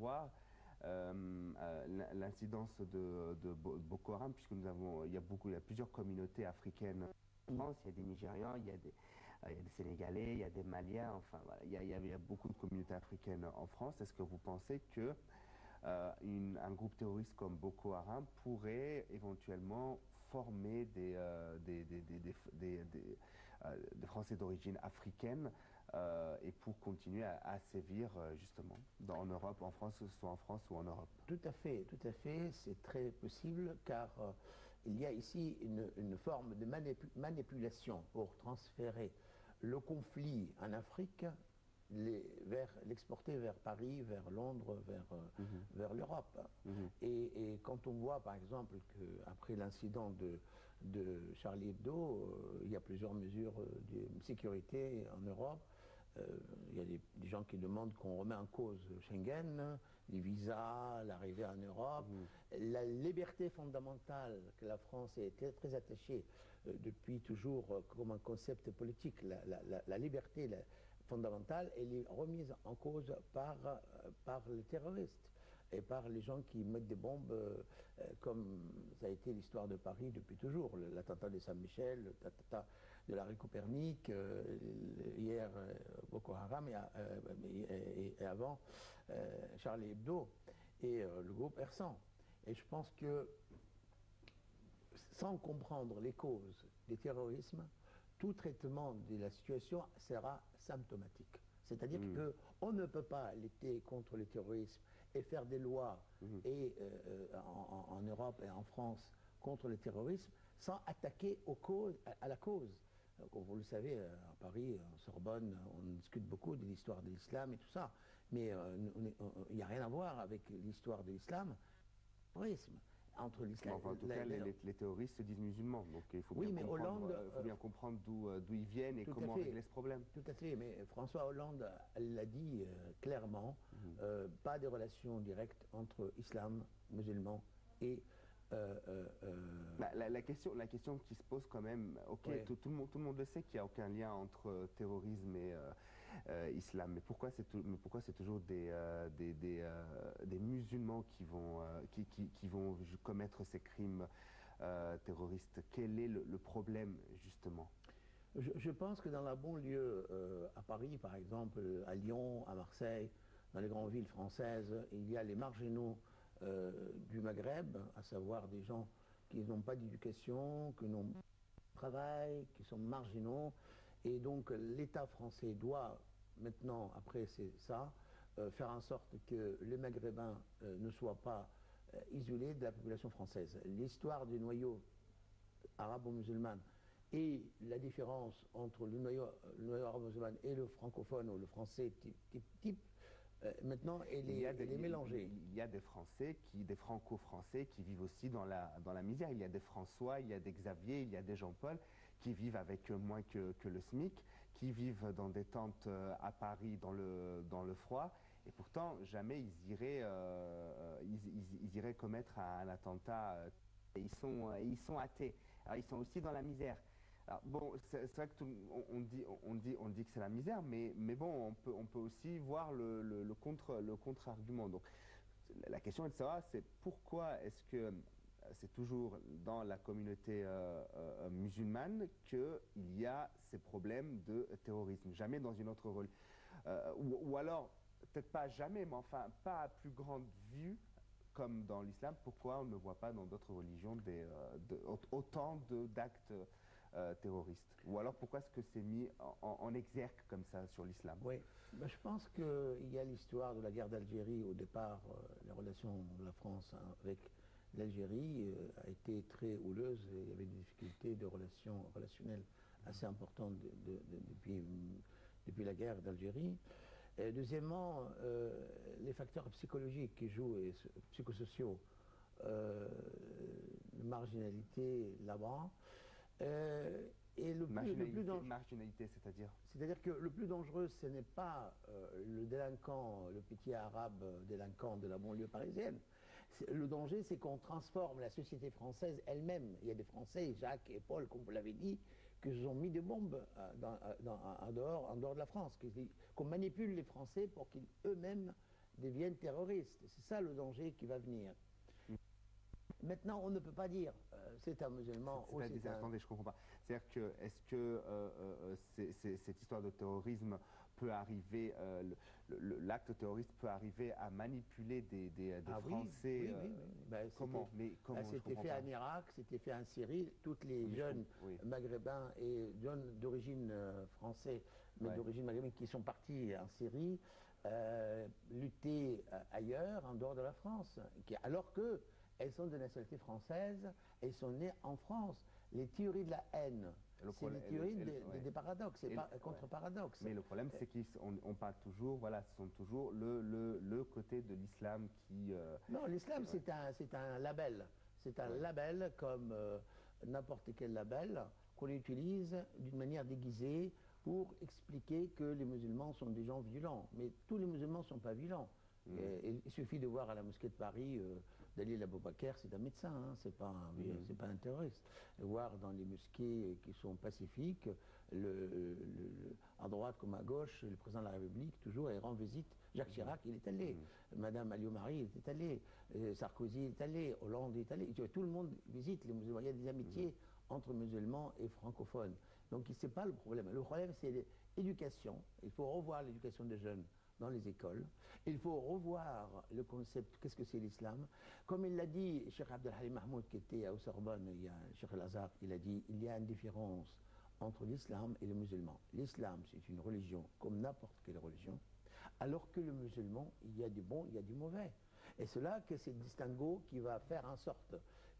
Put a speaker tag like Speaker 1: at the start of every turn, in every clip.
Speaker 1: voir l'incidence de Boko Haram, puisque il y a plusieurs communautés africaines en France. Il y a des Nigérians, il y a des Sénégalais, il y a des Maliens, enfin voilà, il y a beaucoup de communautés africaines en France. Est-ce que vous pensez que un groupe terroriste comme Boko Haram pourrait éventuellement former des Français d'origine africaine et pour continuer à sévir justement en Europe, en France, soit en France ou en Europe.
Speaker 2: Tout à fait, c'est très possible car il y a ici une forme de manipulation pour transférer le conflit en Afrique, l'exporter vers Paris, vers Londres,
Speaker 1: Mhm,
Speaker 2: vers l'Europe.
Speaker 1: mhm,
Speaker 2: Et quand on voit par exemple qu'après l'incident de Charlie Hebdo, il y a plusieurs mesures de sécurité en Europe, il y a des gens qui demandent qu'on remet en cause Schengen, les visas, l'arrivée en Europe,
Speaker 1: mhm.
Speaker 2: la liberté fondamentale que la France est très attachée depuis toujours comme un concept politique, la liberté fondamentale, elle est remise en cause par les terroristes et par les gens qui mettent des bombes, comme ça a été l'histoire de Paris depuis toujours, l'attentat de Saint-Michel, l'attentat de la rue Copernic, hier Boko Haram et avant Charlie Hebdo et le groupe Ersan. Et je pense que sans comprendre les causes du terrorisme, tout traitement de la situation sera symptomatique. C'est-à-dire
Speaker 1: Mhm,
Speaker 2: qu'on ne peut pas lutter contre le terrorisme et faire des lois
Speaker 1: mhm.
Speaker 2: en Europe et en France contre le terrorisme sans attaquer à la cause. Comme vous le savez, à Paris, en Sorbonne, on discute beaucoup de l'histoire de l'islam et tout ça. Mais il n'y a rien à voir avec l'histoire de l'islam, le terrorisme. Entre
Speaker 1: Mais
Speaker 2: l'islam,
Speaker 1: enfin, en tout cas, les terroristes se disent musulmans, donc il faut
Speaker 2: oui,
Speaker 1: bien
Speaker 2: mais
Speaker 1: comprendre,
Speaker 2: Hollande,
Speaker 1: faut bien comprendre d'où ils viennent et
Speaker 2: tout à
Speaker 1: comment régler
Speaker 2: fait,
Speaker 1: ce problème.
Speaker 2: tout à fait. Mais François Hollande l'a dit clairement,
Speaker 1: Mhm.
Speaker 2: pas de relation directe entre islam, musulmans et
Speaker 1: La question qui se pose quand même, ok,
Speaker 2: ouais.
Speaker 1: tout le monde le sait qu'il n'y a aucun lien entre terrorisme et islam, mais mais pourquoi c'est toujours des musulmans qui vont commettre ces crimes terroristes? Quel est le problème, justement?
Speaker 2: Je pense que dans la banlieue, à Paris par exemple, à Lyon, à Marseille, dans les grandes villes françaises, il y a les marginaux du Maghreb, à savoir des gens qui n'ont pas d'éducation, qui n'ont pas de travail, qui sont marginaux. Et donc l'État français doit maintenant, après ça, faire en sorte que les Maghrébins ne soient pas isolés de la population française. L'histoire du noyau arabo-musulmane et la différence entre le noyau arabo-musulman et le francophone ou le français type maintenant, elle est mélangée.
Speaker 1: Il y a des Français, des Franco-Français qui vivent aussi dans la misère. Il y a des François, il y a des Xavier, il y a des Jean-Paul qui vivent avec moins que le SMIC, qui vivent dans des tentes à Paris dans le froid. Et pourtant, jamais ils iraient commettre un attentat. Et ils sont athées. Alors, ils sont aussi dans la misère. Alors, bon, c'est vrai que on dit que c'est la misère, mais bon, on peut aussi voir le contre-argument. Donc, la question est de savoir, c'est pourquoi est-ce que c'est toujours dans la communauté musulmane qu'il y a ces problèmes de terrorisme, jamais dans une autre religion. Ou alors, peut-être pas jamais, mais enfin, pas à plus grande vue comme dans l'islam, pourquoi on ne voit pas dans d'autres religions autant d'actes terroristes? Ou alors pourquoi est-ce que c'est mis en exergue comme ça sur l'islam?
Speaker 2: Oui, ben, je pense qu'il y a l'histoire de la guerre d'Algérie. Au départ, les relations de la France avec l'Algérie a été très houleuse et il y avait des difficultés de relations relationnelles assez importantes depuis la guerre d'Algérie. Et deuxièmement, les facteurs psychologiques qui jouent et psychosociaux, la marginalité là-bas. Et le plus dangereux.
Speaker 1: Marginalité, c'est-à-dire?
Speaker 2: C'est-à-dire que le plus dangereux, ce n'est pas le délinquant, le petit arabe délinquant de la banlieue parisienne. Le danger, c'est qu'on transforme la société française elle-même. Il y a des Français, Jacques et Paul, comme vous l'avez dit, qui se sont mis des bombes en dehors de la France, qu'on manipule les Français pour qu'ils eux-mêmes deviennent terroristes. C'est ça le danger qui va venir. Maintenant, on ne peut pas dire c'est un musulman ou c'est un...
Speaker 1: Attendez, je comprends pas. C'est-à-dire que, est-ce que cette histoire de terrorisme peut arriver, l'acte terroriste peut arriver à manipuler des
Speaker 2: Ah oui,
Speaker 1: Français
Speaker 2: oui, oui, oui. Ben,
Speaker 1: comment? Mais comment? Je
Speaker 2: c'était
Speaker 1: comprends
Speaker 2: fait
Speaker 1: pas.
Speaker 2: en Irak, c'était fait en Syrie. Toutes les
Speaker 1: Mais
Speaker 2: jeunes
Speaker 1: oui,
Speaker 2: maghrébins et jeunes d'origine française, mais
Speaker 1: ouais.
Speaker 2: d'origine maghrébine qui sont partis en Syrie, lutter ailleurs, en dehors de la France. Alors que elles sont de nationalité française, elles sont nées en France. Les théories de la haine,
Speaker 1: Le
Speaker 2: c'est les
Speaker 1: problème,
Speaker 2: théories
Speaker 1: ouais.
Speaker 2: des paradoxes, c'est pas
Speaker 1: Ouais.
Speaker 2: contre-paradoxe.
Speaker 1: Mais le problème, c'est qu'on parle toujours, voilà, ce sont toujours le côté de l'islam qui,
Speaker 2: Non, l'islam,
Speaker 1: ouais,
Speaker 2: c'est un label. C'est un
Speaker 1: ouais.
Speaker 2: label comme n'importe quel label qu'on utilise d'une manière déguisée pour expliquer que les musulmans sont des gens violents. Mais tous les musulmans ne sont pas violents.
Speaker 1: Mhm,
Speaker 2: Il suffit de voir à la mosquée de Paris Dalil Aboubaker, c'est un médecin, hein,
Speaker 1: mhm,
Speaker 2: c'est pas un terroriste. Et voir dans les mosquées qui sont pacifiques, à droite comme à gauche, le président de la République toujours il rend visite. Jacques
Speaker 1: mhm,
Speaker 2: Chirac, il est allé.
Speaker 1: mhm,
Speaker 2: Madame Alliot-Marie est allée, Sarkozy est allé, Hollande est allé. Tout le monde visite les musulmans. Il y a des
Speaker 1: mhm,
Speaker 2: amitiés entre musulmans et francophones. Donc ce n'est pas le problème. Le problème, c'est l'éducation. Il faut revoir l'éducation des jeunes dans les écoles. Il faut revoir le concept, qu'est-ce que c'est l'islam. Comme il l'a dit, Cheikh Abdelhalim Mahmoud, qui était au Sorbonne, il y a Cheikh El-Azhar, il a dit, il y a une différence entre l'islam et le musulman. L'islam, c'est une religion comme n'importe quelle religion. Alors que le musulman, il y a du bon, il y a du mauvais. Et c'est là que c'est le distinguo qui va faire en sorte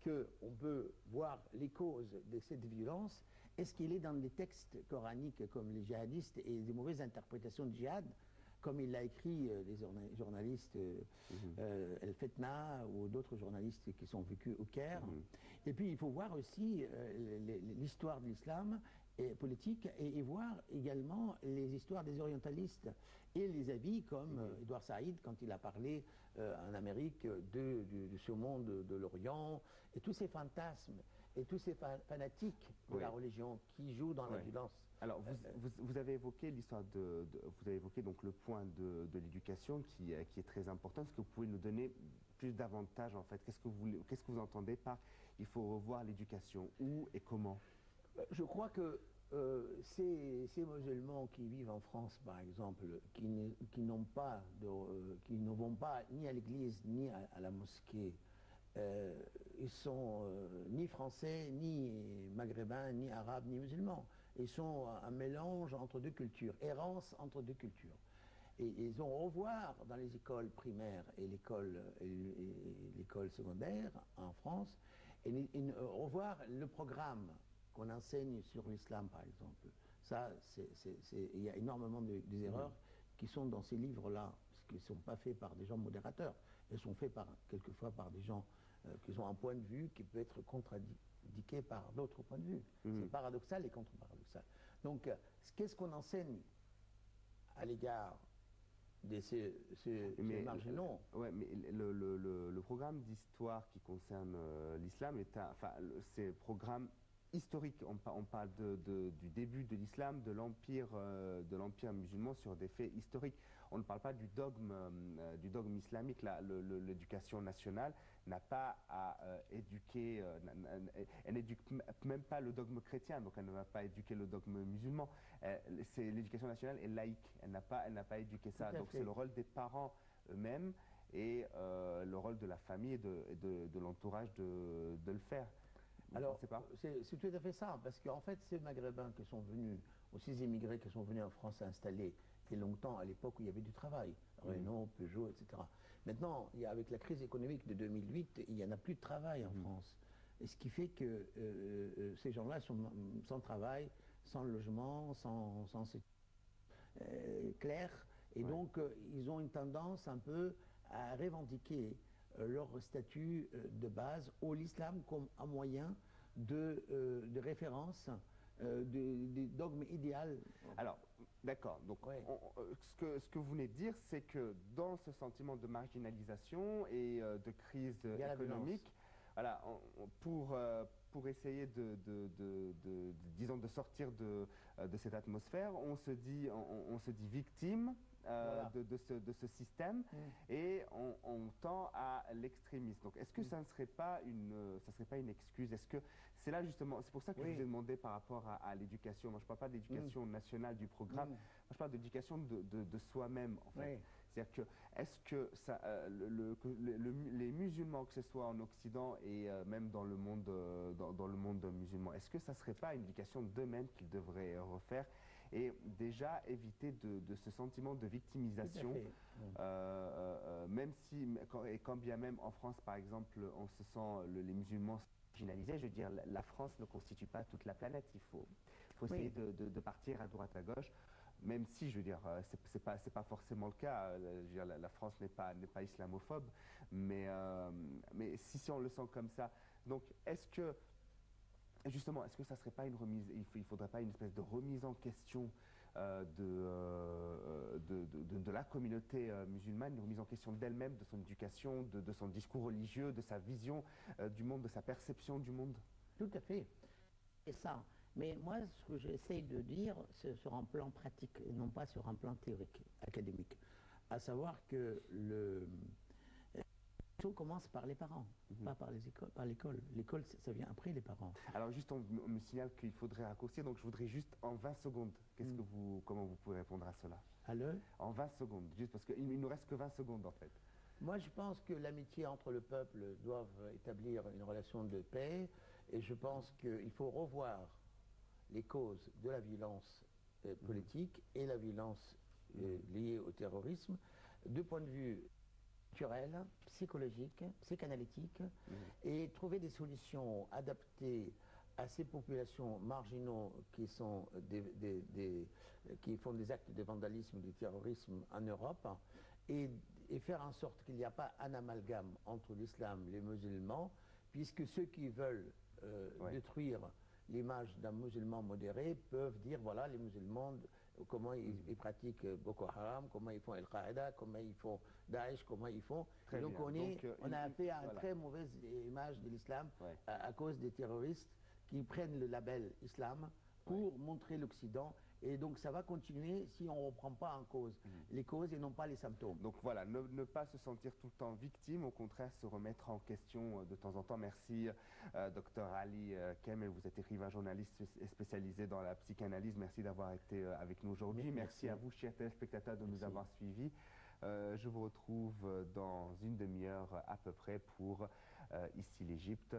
Speaker 2: qu'on peut voir les causes de cette violence. Est-ce qu'il est dans les textes coraniques comme les djihadistes et des mauvaises interprétations de djihad, comme il l'a écrit les journalistes
Speaker 1: mhm,
Speaker 2: El Fetna ou d'autres journalistes qui sont vécus au Caire.
Speaker 1: mhm,
Speaker 2: Et puis il faut voir aussi l'histoire de l'islam et politique et voir également les histoires des orientalistes et les avis comme
Speaker 1: mhm.
Speaker 2: Edouard Saïd quand il a parlé en Amérique de ce monde de l'Orient et tous ces fantasmes et tous ces fanatiques de
Speaker 1: Oui,
Speaker 2: la religion qui jouent dans la
Speaker 1: ouais.
Speaker 2: violence.
Speaker 1: Alors, vous avez évoqué l'histoire vous avez évoqué donc le point de l'éducation qui est très important. Est-ce que vous pouvez nous donner plus d'avantages en fait? Qu'est-ce que vous entendez par il faut revoir l'éducation? Où et comment?
Speaker 2: Je crois que ces musulmans qui vivent en France, par exemple, qui n'ont pas qui ne vont pas ni à l'église ni à la mosquée, euh, ils sont ni français, ni maghrébins, ni arabes, ni musulmans. Ils sont un mélange entre deux cultures, errance entre deux cultures. Et ils ont revoir dans les écoles primaires et l'école secondaire en France, et revoir le programme qu'on enseigne sur l'islam, par exemple. Ça, il y a énormément des
Speaker 1: Mhm,
Speaker 2: erreurs qui sont dans ces livres-là, parce qu'ils ne sont pas faits par des gens modérateurs. Ils sont faits quelquefois par des gens qui ont un point de vue qui peut être contradiqué par d'autres points de vue. C'est
Speaker 1: mhm.
Speaker 2: paradoxal et contre-paradoxal. Donc, qu'est-ce qu'on enseigne à l'égard de ces
Speaker 1: Mais,
Speaker 2: marginaux?
Speaker 1: ouais, mais le programme d'histoire qui concerne l'islam enfin, c'est programme historique. On parle du début de l'islam, de l'empire musulman sur des faits historiques. On ne parle pas du dogme islamique. L'éducation nationale n'a pas à éduquer, elle n'éduque même pas le dogme chrétien, donc elle ne va pas éduquer le dogme musulman. L'éducation nationale est laïque, elle n'a pas éduqué
Speaker 2: Tout
Speaker 1: ça.
Speaker 2: à
Speaker 1: Donc c'est
Speaker 2: fait.
Speaker 1: le rôle des parents eux-mêmes et le rôle de la famille de l'entourage de le faire. Vous ne
Speaker 2: Alors,
Speaker 1: pensez pas?
Speaker 2: c'est tout à fait ça, parce qu'en fait, ces Maghrébins qui sont venus, aussi ces immigrés qui sont venus en France s'installer, et longtemps à l'époque où il y avait du travail,
Speaker 1: Mhm,
Speaker 2: Renault, Peugeot, etc. Maintenant, avec la crise économique de 2008, il n'y en a plus de travail en
Speaker 1: mhm.
Speaker 2: France. Et ce qui fait que ces gens-là sont sans travail, sans logement, sans clair. Et
Speaker 1: Ouais.
Speaker 2: donc, ils ont une tendance un peu à revendiquer leur statut de base au l'islam comme un moyen de référence, de dogme idéal.
Speaker 1: Alors, d'accord. Donc,
Speaker 2: Ouais.
Speaker 1: ce que vous venez de dire, c'est que dans ce sentiment de marginalisation et de crise
Speaker 2: Il y a la violence.
Speaker 1: économique, voilà, pour essayer disons, de sortir de cette atmosphère, on se dit victime
Speaker 2: Voilà.
Speaker 1: de ce système et on tend à l'extrémisme. Donc, est-ce que ça ne serait pas une excuse? Est-ce que c'est là justement, c'est pour ça que je vous ai demandé par rapport à l'éducation. Moi, je ne parle pas d'éducation nationale du programme. Moi, je parle d'éducation de soi-même, en fait.
Speaker 2: Oui.
Speaker 1: C'est-à-dire que, est-ce que ça, les musulmans, que ce soit en Occident et même dans le monde, dans le monde musulman, est-ce que ça ne serait pas une éducation d'eux-mêmes qu'ils devraient refaire et déjà éviter de ce sentiment de victimisation,
Speaker 2: Tout à fait.
Speaker 1: même si, quand bien même en France, par exemple, on se sent, les musulmans marginalisés, je veux dire, la France ne constitue pas toute la planète. Il faut essayer de partir à droite, à gauche. Même si, je veux dire, c'est pas forcément le cas. Je veux dire, la France n'est pas islamophobe, mais si on le sent comme ça, donc est-ce que justement, est-ce que ça serait pas une remise, il faudrait pas une espèce de remise en question de la communauté musulmane, une remise en question d'elle-même, de son éducation, de son discours religieux, de sa vision du monde, de sa perception du monde?
Speaker 2: Tout à fait. C'est ça. Mais moi, ce que j'essaye de dire, c'est sur un plan pratique et non pas sur un plan théorique, académique. À savoir que tout commence par les parents, pas par les écoles, par l'école. L'école, ça vient après les parents.
Speaker 1: Alors juste, on me signale qu'il faudrait raccourcir, donc je voudrais juste en 20 secondes, comment vous pouvez répondre à cela? En 20 secondes, juste parce qu'il nous reste que 20 secondes en fait.
Speaker 2: Moi, je pense que l'amitié entre le peuple doit établir une relation de paix et je pense qu'il faut revoir les causes de la violence politique et la violence liée au terrorisme du point de vue culturel, psychologique, psychanalytique et trouver des solutions adaptées à ces populations marginaux qui sont qui font des actes de vandalisme, de terrorisme en Europe et faire en sorte qu'il n'y a pas un amalgame entre l'islam et les musulmans, puisque ceux qui veulent détruire l'image d'un musulman modéré peuvent dire voilà les musulmans comment ils pratiquent Boko Haram, comment ils font Al-Qaïda, comment ils font Daesh, comment ils font.
Speaker 1: Très
Speaker 2: Et donc
Speaker 1: bien.
Speaker 2: on a fait une très mauvaise image de l'islam à cause des terroristes qui prennent le label islam pour montrer l'Occident. Et donc ça va continuer si on ne reprend pas en cause les causes et non pas les symptômes.
Speaker 1: Donc voilà, ne pas se sentir tout le temps victime, au contraire se remettre en question de temps en temps. Merci Dr Ali Kemel, vous êtes écrivain journaliste spécialisé dans la psychanalyse. Merci d'avoir été avec nous aujourd'hui. Merci à vous, chers téléspectateurs, de nous avoir suivis. Je vous retrouve dans une demi-heure à peu près pour Ici l'Égypte.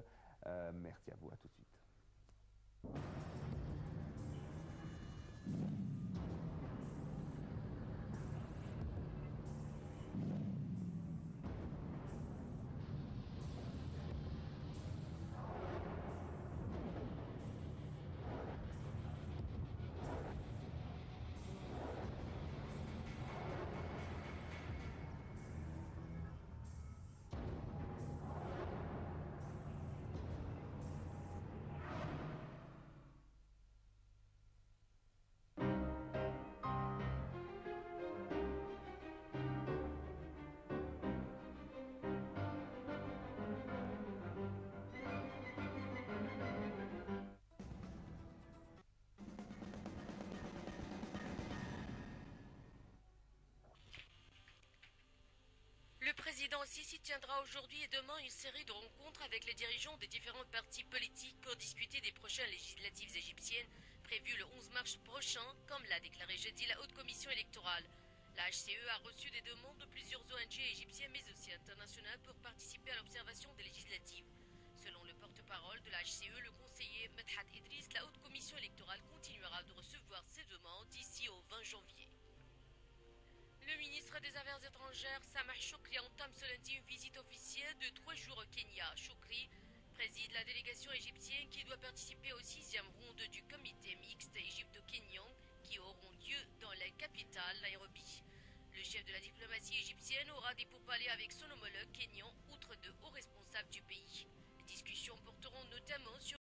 Speaker 1: Merci à vous, à tout de suite.
Speaker 3: Le président Sisi tiendra aujourd'hui et demain une série de rencontres avec les dirigeants des différents partis politiques pour discuter des prochaines législatives égyptiennes prévues le 11 mars prochain, comme l'a déclaré jeudi la Haute Commission électorale. La HCE a reçu des demandes de plusieurs ONG égyptiennes mais aussi internationales pour participer à l'observation des législatives. Selon le porte-parole de la HCE, le conseiller Medhat Idriss, la Haute Commission électorale continuera de recevoir ces demandes d'ici au 20 janvier. Le ministre des Affaires étrangères, Sameh Shoukry, entame ce lundi une visite officielle de 3 jours au Kenya. Shoukry préside la délégation égyptienne qui doit participer au 6e ronde du comité mixte égypto-kenyan qui auront lieu dans la capitale, Nairobi. Le chef de la diplomatie égyptienne aura des pourparlers avec son homologue kenyan, outre de hauts responsables du pays. Les discussions porteront notamment sur